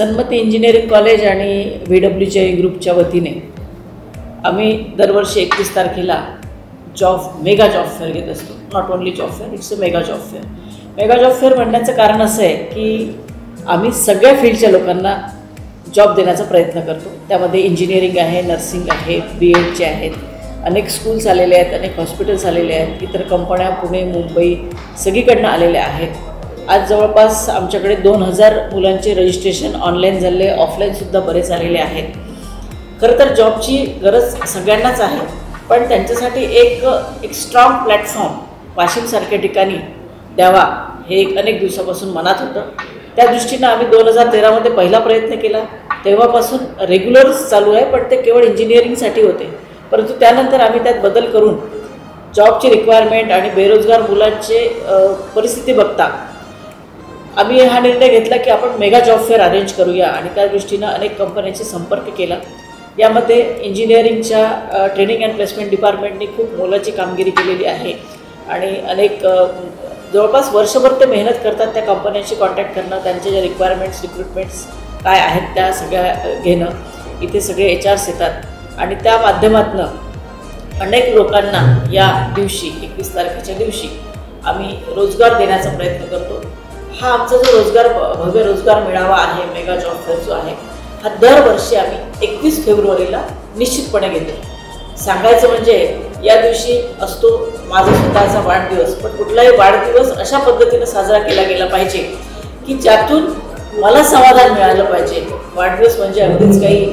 Sanmati engineering college आणि VWJ ग्रुपच्या वतीने आम्ही दरवर्षी 31 तारखेला मेगा जॉब फेअर घेत असतो. Not only job fair, it's a mega job fair. Mega job fair म्हणण्याचं कारण असं आहे की आम्ही सगळ्या फील्डच्या लोकांना जॉब देण्याचा प्रयत्न करतो. त्यामध्ये इंजिनिअरिंग आहे, नर्सिंग आहे, BEdचे आहेत, अनेक स्कूल्स आलेले आहेत, अनेक हॉस्पिटल्स आलेले आहेत, इतर कंपन्या पुणे मुंबई सगळीकडनं आलेल्या आहेत. आज जवळपास आमच्याकडे 2000 मुलांचे रजिस्ट्रेशन ऑनलाईन झाले, ऑफलाईनसुद्धा बरेच आलेले आहेत. खरं तर जॉबची गरज सगळ्यांनाच आहे, पण त्यांच्यासाठी एक स्ट्रॉंग प्लॅटफॉर्म वाशिमसारख्या ठिकाणी द्यावा हे अनेक दिवसापासून मनात होतं. त्या दृष्टीनं आम्ही 2013मध्ये पहिला प्रयत्न केला. तेव्हापासून रेग्युलर चालू आहे, पण ते केवळ इंजिनिअरिंगसाठी होते. परंतु त्यानंतर आम्ही त्यात बदल करून जॉबची रिक्वायरमेंट आणि बेरोजगार मुलांचे परिस्थिती बघता आम्ही हा निर्णय घेतला की आपण मेगा जॉब फेअर अरेंज करूया आणि त्या दृष्टीनं अनेक कंपन्यांशी संपर्क केला. यामध्ये इंजिनिअरिंगच्या ट्रेनिंग अँड प्लेसमेंट डिपार्टमेंटनी खूप मोलाची कामगिरी केलेली आहे आणि अनेक जवळपास वर्षभर ते मेहनत करतात. त्या कंपन्यांशी कॉन्टॅक्ट करणं, त्यांच्या ज्या रिक्वायरमेंट्स काय आहेत त्या सगळ्या घेणं. इथे सगळे HRs येतात आणि त्या माध्यमातून अनेक लोकांना या दिवशी 31 तारखेच्या दिवशी आम्ही रोजगार देण्याचा प्रयत्न करतो. हा आमचा जो भव्य रोजगार मेळावा आहे, मेगा जॉब फेअर जो आहे, हा दरवर्षी आम्ही 31 फेब्रुवारीला निश्चितपणे घेतो. सांगायचं म्हणजे या दिवशी असतो माझा स्वतःचा वाढदिवस, पण कुठलाही वाढदिवस अशा पद्धतीनं साजरा केला गेला पाहिजे की ज्यातून मला समाधान मिळालं पाहिजे. वाढदिवस म्हणजे अगदीच काही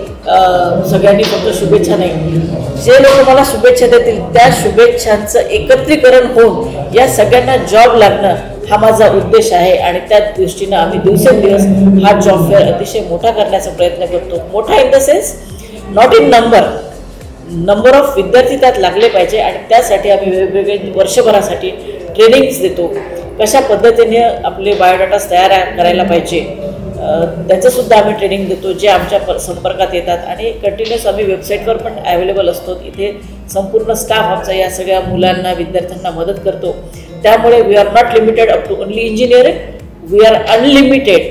सगळ्यांनी फक्त शुभेच्छा नाही, जे लोक मला शुभेच्छा देतील त्या शुभेच्छांचं एकत्रीकरण होऊन या सगळ्यांना जॉब लागणं हा माझा उद्देश आहे आणि त्या दृष्टीनं आम्ही दिवसेंदिवस हा जॉब फेअर अतिशय मोठा करण्याचा प्रयत्न करतो. मोठा in the sense not in number of विद्यार्थी त्यात लागले पाहिजे आणि त्यासाठी आम्ही वेगवेगळे वर्षभरासाठी ट्रेनिंग्स देतो. कशा पद्धतीने आपले बायोडाटास तयार करायला पाहिजे त्याचंसुद्धा आम्ही ट्रेनिंग देतो, जे आमच्या संपर्कात येतात आणि कंटिन्युअस आम्ही वेबसाईटवर पण अवेलेबल असतो. इथे संपूर्ण स्टाफ आमचा या सगळ्या मुलांना विद्यार्थ्यांना मदत करतो. त्यामुळे we are not limited up to only engineering, we are unlimited.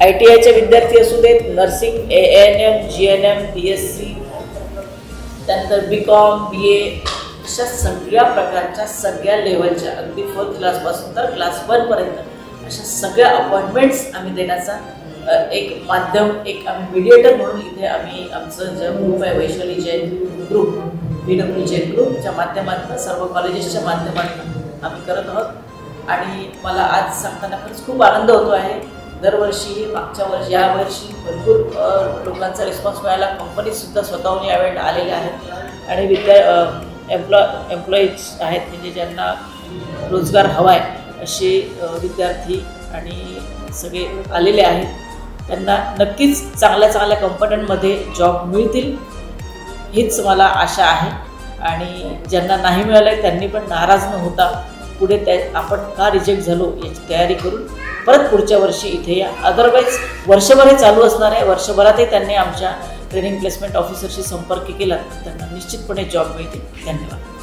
ITIचे विद्यार्थी असू देत, नर्सिंग, ANM, GNM, BSc, त्यानंतर BCom, BA, अशा सगळ्या प्रकारच्या सगळ्या लेवलच्या अगदी 4th क्लासपासून तर क्लास 1 पर्यंत अशा सगळ्या अपॉइंटमेंट्स आम्ही देण्याचा एक माध्यम, एक आम्ही मीडिएटर म्हणून इथे आम्ही आमचं जे ग्रुप आहे वैशाली जैन ग्रुप, VWJ ग्रुपच्या माध्यमातून सर्व कॉलेजेसच्या माध्यमातून आम्ही करत आहोत. आणि मला आज सांगताना खरंच खूप आनंद होतो आहे. दरवर्षी मागच्या वर्षी यावर्षी भरपूर लोकांचा रिस्पॉन्स मिळाला. कंपनीजसुद्धा स्वतःहून यावेळेला आलेल्या आहेत आणि एम्प्लॉईज आहेत म्हणजे ज्यांना रोजगार हवा आहे असे विद्यार्थी आणि सगळे आलेले आहेत. त्यांना नक्कीच चांगल्या चांगल्या कंपन्यांमध्ये जॉब मिळतील हीच मला आशा आहे. आणि ज्यांना नाही मिळालं आहे त्यांनी पण नाराज न होता पुढे आपण का रिजेक्ट झालो याची तयारी करून परत पुढच्या वर्षी इथे या. अदरवाईज वर्षभर हे चालू असणार आहे. वर्षभरातही त्यांनी आमच्या ट्रेनिंग प्लेसमेंट ऑफिसरशी संपर्क केला तर त्यांना निश्चितपणे जॉब मिळतील. धन्यवाद.